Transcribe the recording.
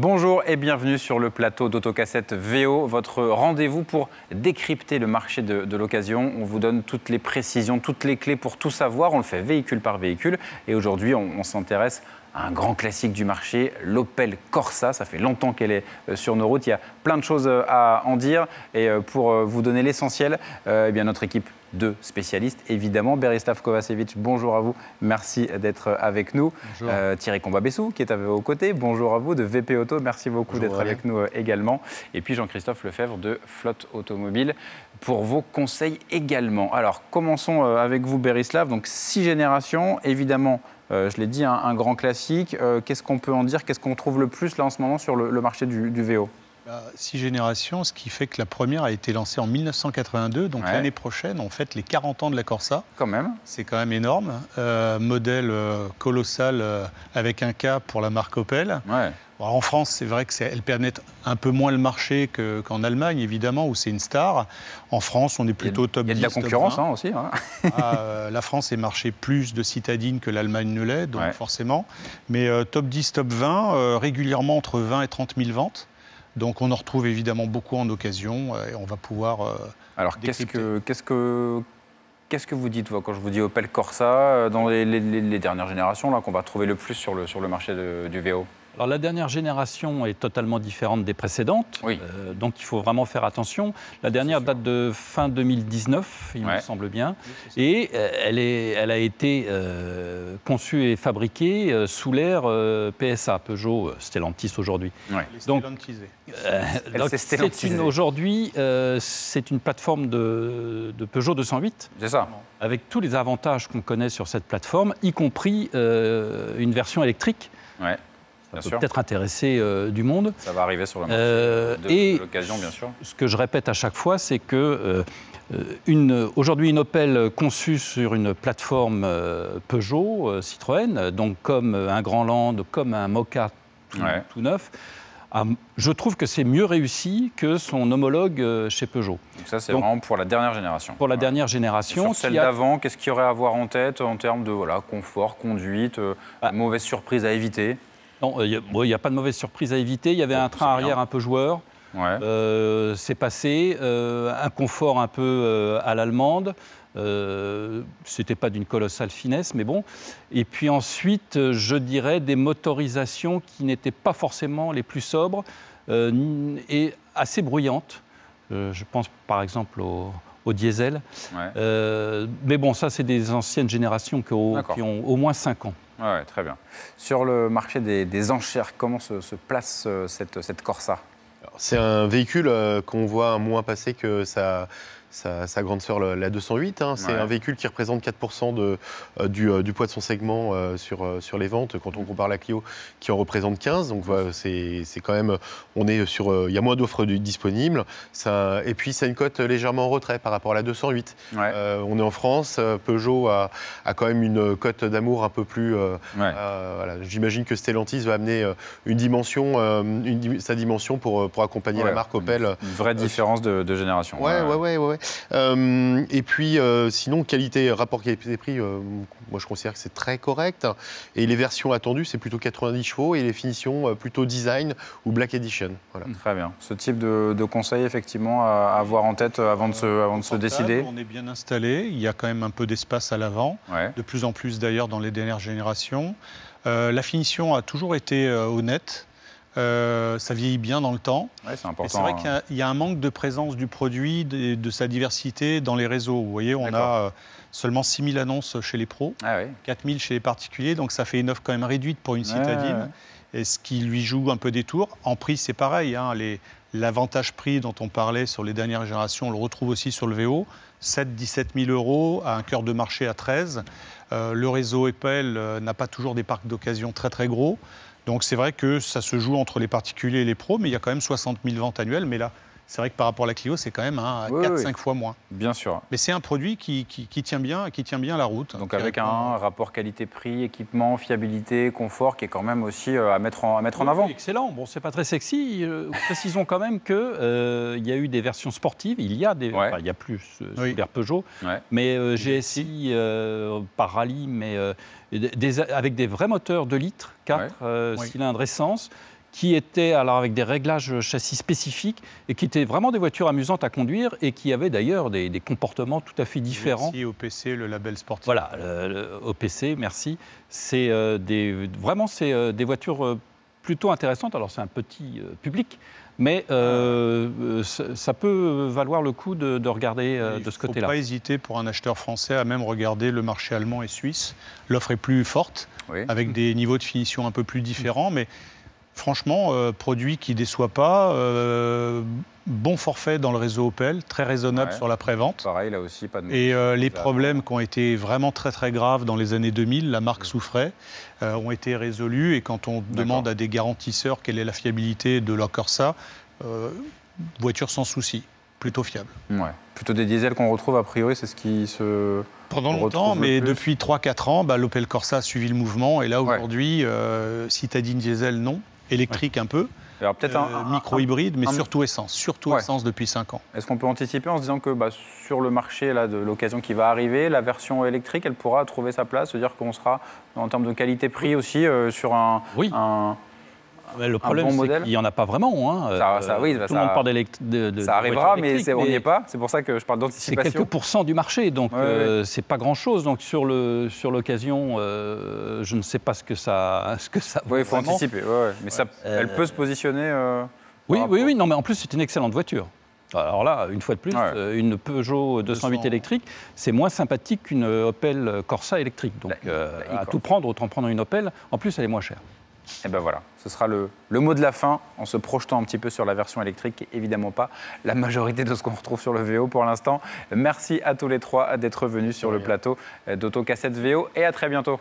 Bonjour et bienvenue sur le plateau d'Autocassette VO, votre rendez-vous pour décrypter le marché de l'occasion. On vous donne toutes les précisions, toutes les clés pour tout savoir. On le fait véhicule par véhicule. Et aujourd'hui, on s'intéresse à un grand classique du marché, l'Opel Corsa. Ça fait longtemps qu'elle est sur nos routes. Il y a plein de choses à en dire. Et pour vous donner l'essentiel, eh bien notre équipe de spécialistes, évidemment. Berislav Kovacevic, bonjour à vous. Merci d'être avec nous. Thierry Combabessou, qui est à vos côtés. Bonjour à vous, de VP Auto. Merci beaucoup d'être avec nous également. Et puis Jean-Christophe Lefebvre de Flotte Automobile pour vos conseils également. Alors, commençons avec vous, Berislav. Donc, 6 générations, évidemment. Je l'ai dit, un grand classique. Qu'est-ce qu'on peut en dire? Qu'est-ce qu'on trouve le plus là en ce moment sur le marché du VO? 6 générations, ce qui fait que la première a été lancée en 1982, donc l'année prochaine, on fête les 40 ans de la Corsa. Quand même. C'est quand même énorme. Modèle colossal avec un K pour la marque Opel. Ouais. Bon, en France, c'est vrai qu'elle pénètre un peu moins le marché qu'en Allemagne, évidemment, où c'est une star. En France, on est plutôt top 10. Il y a de la concurrence aussi. Hein. La France est marché plus de citadines que l'Allemagne ne l'est, donc forcément. Mais top 10, top 20, régulièrement entre 20 et 30 000 ventes. Donc on en retrouve évidemment beaucoup en occasion et on va pouvoir Alors qu'est-ce que vous dites quand je vous dis Opel Corsa dans les dernières générations là, qu'on va trouver le plus sur le marché du VO? Alors la dernière génération est totalement différente des précédentes, donc il faut vraiment faire attention. La dernière date de fin 2019, il me semble bien, et elle a été conçue et fabriquée sous l'ère PSA, Peugeot Stellantis aujourd'hui. Donc aujourd'hui, c'est une plateforme de Peugeot 208, avec tous les avantages qu'on connaît sur cette plateforme, y compris une version électrique. Ça peut peut-être intéresser du monde. Ça va arriver sur le marché de l'occasion, bien sûr. Ce que je répète à chaque fois, c'est que aujourd'hui, une Opel conçue sur une plateforme Peugeot, Citroën, donc comme un Grand Land, comme un Moka tout neuf, je trouve que c'est mieux réussi que son homologue chez Peugeot. Donc ça, c'est vraiment pour la dernière génération. Pour la dernière génération. Sur celle d'avant, qu'est-ce qu'il y aurait à avoir en tête en termes de confort, conduite, mauvaise surprise à éviter? Non, il n'y a pas de mauvaise surprise à éviter. Il y avait un train arrière un peu joueur. C'est passé. Un confort un peu à l'allemande. C'était pas d'une colossale finesse, mais bon. Et puis ensuite, je dirais des motorisations qui n'étaient pas forcément les plus sobres et assez bruyantes. Je pense par exemple au diesel. Mais bon, ça, c'est des anciennes générations qui ont au moins 5 ans. Ouais, très bien. Sur le marché des enchères, comment se place cette Corsa? C'est un véhicule qu'on voit moins passer que sa grande sœur, la 208. C'est un véhicule qui représente 4% du poids de son segment sur les ventes, quand on compare la Clio, qui en représente 15. Donc c'est quand même, il y a moins d'offres disponibles. Et puis c'est une cote légèrement en retrait par rapport à la 208. On est en France, Peugeot a quand même une cote d'amour un peu plus... J'imagine que Stellantis va amener sa dimension pour accompagner la marque Opel. Une vraie différence de génération. Et puis, sinon, qualité, rapport qualité-prix, moi je considère que c'est très correct. Et les versions attendues, c'est plutôt 90 chevaux et les finitions plutôt design ou Black Edition. Voilà. Très bien. Ce type de conseil, effectivement, à avoir en tête avant de se décider. On est bien installé. Il y a quand même un peu d'espace à l'avant. De plus en plus, d'ailleurs, dans les dernières générations. La finition a toujours été honnête. Ça vieillit bien dans le temps. C'est important. C'est vrai qu'il y a un manque de présence du produit, de sa diversité dans les réseaux. Vous voyez, on a seulement 6 000 annonces chez les pros, 4 000 chez les particuliers, donc ça fait une offre quand même réduite pour une citadine, et ce qui lui joue un peu des tours. En prix, c'est pareil. L'avantage prix dont on parlait sur les dernières générations, on le retrouve aussi sur le VO. 7-17 000 euros à un cœur de marché à 13. Le réseau Opel n'a pas toujours des parcs d'occasion très très gros. Donc c'est vrai que ça se joue entre les particuliers et les pros, mais il y a quand même 60 000 ventes annuelles. Mais là, c'est vrai que par rapport à la Clio, c'est quand même 4-5 fois moins. Bien sûr. Mais c'est un produit qui tient bien la route. Donc avec un rapport qualité-prix, équipement, fiabilité, confort, qui est quand même aussi à mettre en avant. Excellent. Bon, c'est pas très sexy. Précisons quand même qu'il y a eu des versions sportives. Il y a plus vers Peugeot, mais GSI par rallye, mais avec des vrais moteurs 2 litres, 4 cylindres essence, qui étaient alors avec des réglages châssis spécifiques et qui étaient vraiment des voitures amusantes à conduire et qui avaient d'ailleurs des comportements tout à fait différents. Merci OPC, le label sportif. Voilà, le OPC, merci. C'est vraiment des voitures plutôt intéressantes. Alors c'est un petit public, mais ça peut valoir le coup de regarder de ce côté-là. Il ne faut pas hésiter pour un acheteur français à même regarder le marché allemand et suisse. L'offre est plus forte, avec des niveaux de finition un peu plus différents, mais franchement, produit qui ne déçoit pas, bon forfait dans le réseau Opel, très raisonnable sur la prévente. Pareil, là aussi, pas de... Et les problèmes qui ont été vraiment très très graves dans les années 2000, la marque souffrait, ont été résolus. Et quand on demande à des garantisseurs quelle est la fiabilité de leur Corsa, voiture sans souci, plutôt fiable. Ouais. Plutôt des diesels qu'on retrouve, a priori, c'est ce qui se... Pendant longtemps, mais depuis 3-4 ans, l'Opel Corsa a suivi le mouvement. Et là, aujourd'hui, citadine diesel, non. Électrique un peu, micro-hybride, mais surtout essence. Essence depuis 5 ans. Est-ce qu'on peut anticiper en se disant que sur le marché là, de l'occasion qui va arriver, la version électrique, elle pourra trouver sa place, c'est-à-dire qu'on sera, en termes de qualité-prix aussi, sur un le problème, c'est qu'il n'y en a pas vraiment. Hein. Tout le monde parle de ça arrivera, mais on n'y est pas. C'est pour ça que je parle d'anticipation. C'est quelques pourcents du marché, donc c'est pas grand-chose. Donc sur l'occasion, je ne sais pas ce que ça vaut. Oui, il faut anticiper. Mais elle peut se positionner. Oui, non, mais en plus, c'est une excellente voiture. Alors là, une fois de plus, une Peugeot 208 électrique, c'est moins sympathique qu'une Opel Corsa électrique. Donc à tout prendre, autant prendre une Opel. En plus, elle est moins chère. Et ben voilà, ce sera le mot de la fin, en se projetant un petit peu sur la version électrique, et évidemment pas la majorité de ce qu'on retrouve sur le VO pour l'instant. Merci à tous les trois d'être venus sur le plateau d'Autocassette VO, et à très bientôt.